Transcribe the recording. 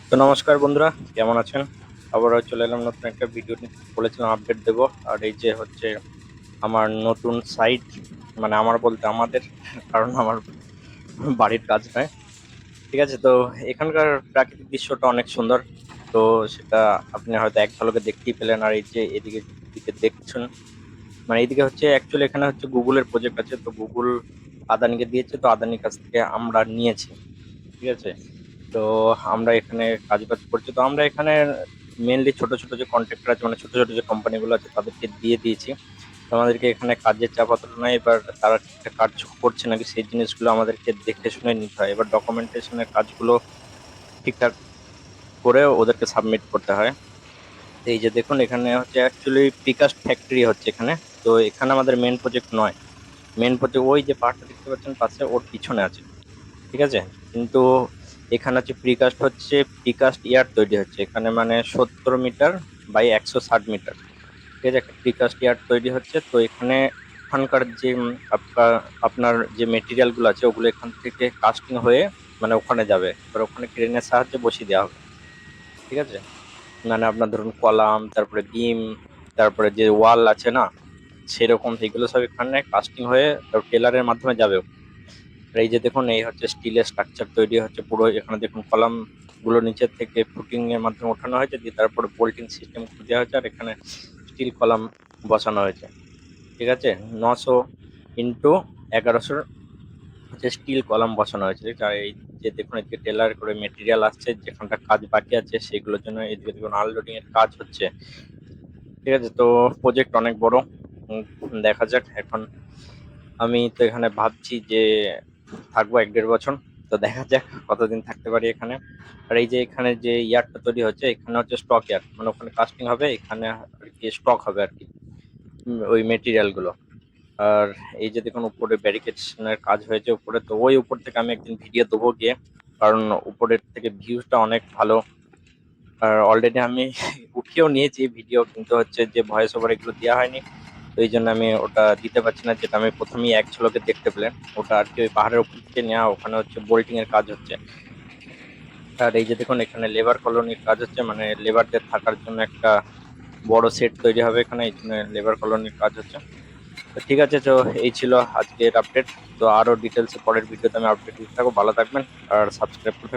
তো নমস্কার বন্ধুরা, কেমন আছেন? আবারও চলে এলাম নতুন একটা ভিডিও নিয়ে। বলেছিলাম আপডেট দেব। আর এই যে হচ্ছে আমার নতুন সাইট, মানে আমার বলতে আমাদের, কারণ আমার বাড়ির কাজ নয়। ঠিক আছে, তো এখানকার প্রাকৃতিক দৃশ্যটা অনেক সুন্দর। তো সেটা আপনি হয়তো এক ঝলকে দেখতেই পেলেন। আর এই যে এদিকে দিকে দেখছেন, মানে এইদিকে হচ্ছে অ্যাকচুয়ালি এখানে হচ্ছে গুগলের প্রজেক্ট আছে। তো গুগল আদানিকে দিয়েছে, তো আদানির কাছ থেকে আমরা নিয়েছি। ঠিক আছে, তো আমরা এখানে কাজ বাজ করছি। তো আমরা এখানে মেনলি ছোট ছোট যে কন্ট্রাক্টর আছে, মানে ছোট ছোট যে কোম্পানিগুলো আছে তাদেরকে দিয়ে দিয়েছি। তো আমাদেরকে এখানে কাজের চাপ অতটা নয়। এবার তারা ঠিকঠাক কাজ করছে নাকি সেই জিনিসগুলো আমাদেরকে দেখে শুনে নিতে হয়। এবার ডকুমেন্টেশনের কাজগুলো ঠিকঠাক করে ওদেরকে সাবমিট করতে হয়। এই যে দেখুন, এখানে হচ্ছে অ্যাকচুয়ালি প্রিকাস্ট ফ্যাক্টরি হচ্ছে এখানে। তো এখানে আমাদের মেন প্রজেক্ট নয়। মেন প্রজেক্ট ওই যে পাহাড়টা দেখতে পাচ্ছেন পাশে, ওর পিছনে আছে। ঠিক আছে, কিন্তু এখানে হচ্ছে প্রিকাস্ট ইয়ার্ড তৈরি হচ্ছে এখানে, মানে 70 মিটার বাই 160 মিটার। ঠিক আছে, একটা প্রিকাস্ট ইয়ার্ড তৈরি হচ্ছে। তো এখানে ওখানকার যে আপনার যে মেটেরিয়াল গুলো আছে ওগুলো এখান থেকে কাস্টিং হয়ে মানে ওখানে যাবে। এবার ওখানে ক্রেনের সাহায্যে বসিয়ে দেওয়া হবে। ঠিক আছে, মানে আপনার ধরুন কলাম, তারপরে বিম, তারপরে যে ওয়াল আছে না, সেরকম এগুলো সব এখানে কাস্টিং হয়ে টেলারের মাধ্যমে যাবে। আর এই যে দেখুন, এই হচ্ছে স্টিলের স্ট্রাকচার তৈরি হচ্ছে পুরো। এখানে দেখুন কলাম গুলো নিচের থেকে ফুটিং এর মাধ্যমে ওঠানো হয়েছে, দিয়ে তারপরে বোল্টিং সিস্টেম দেওয়া হয়েছে। আর এখানে স্টিল কলাম বসানো হয়েছে। ঠিক আছে, 900 × 1100 হচ্ছে স্টিল কলাম বসানো হয়েছে। ঠিক আছে, আর এই যে দেখুন এদিকে টেলার করে মেটেরিয়াল আসছে, যেখানটা কাজ বাকি আছে সেগুলোর জন্য এদিকে দেখুন আনলোডিং এর কাজ হচ্ছে। ঠিক আছে, তো প্রজেক্ট অনেক বড়। দেখা যাক এখন। আমি তো এখানে ভাবছি যে থাকবো 1-1.5 বছর। তো দেখা যাক কতদিন থাকতে পারি এখানে। আর এই যে এখানে যে ইয়ার্ডটা তৈরি হচ্ছে, এখানে হচ্ছে স্টক ইয়ার্ড, মানে ওখানে কাস্টিং হবে, এখানে আর কি স্টক হবে আর কি, ওই মেটেরিয়াল গুলো। আর এই যে দেখুন উপরে ব্যারিকেডের কাজ হয়েছে উপরে। তো ওই উপর থেকে আমি একদিন ভিডিও দেবো গিয়ে, কারণ উপরের থেকে ভিউটা অনেক ভালো। আর অলরেডি আমি উঠিয়েও নিয়েছি ভিডিও, কিন্তু হচ্ছে যে ভয়েস ওভার এগুলো দেওয়া হয়নি। তো এই জন্য আমি ওটা দিতে পারছি না, যেটা আমি প্রথমেই এক ঝলকে দেখতে পেলেন। ওটা আর কি ওই পাহাড়ের উপর থেকে নেওয়া, ওখানে হচ্ছে বোল্টিং এর কাজ হচ্ছে। আর এই যে দেখুন এখানে লেবার কলোনির কাজ হচ্ছে, মানে লেবারদের থাকার জন্য একটা বড় সেট তৈরি হবে এখানে, এই জন্য লেবার কলোনির কাজ হচ্ছে। তো ঠিক আছে, তো এই ছিল আজকের আপডেট। তো আরো ডিটেলস পরের ভিডিওতে আমি আপডেট দিতে থাকবো। ভালো থাকবেন আর সাবস্ক্রাইব করতে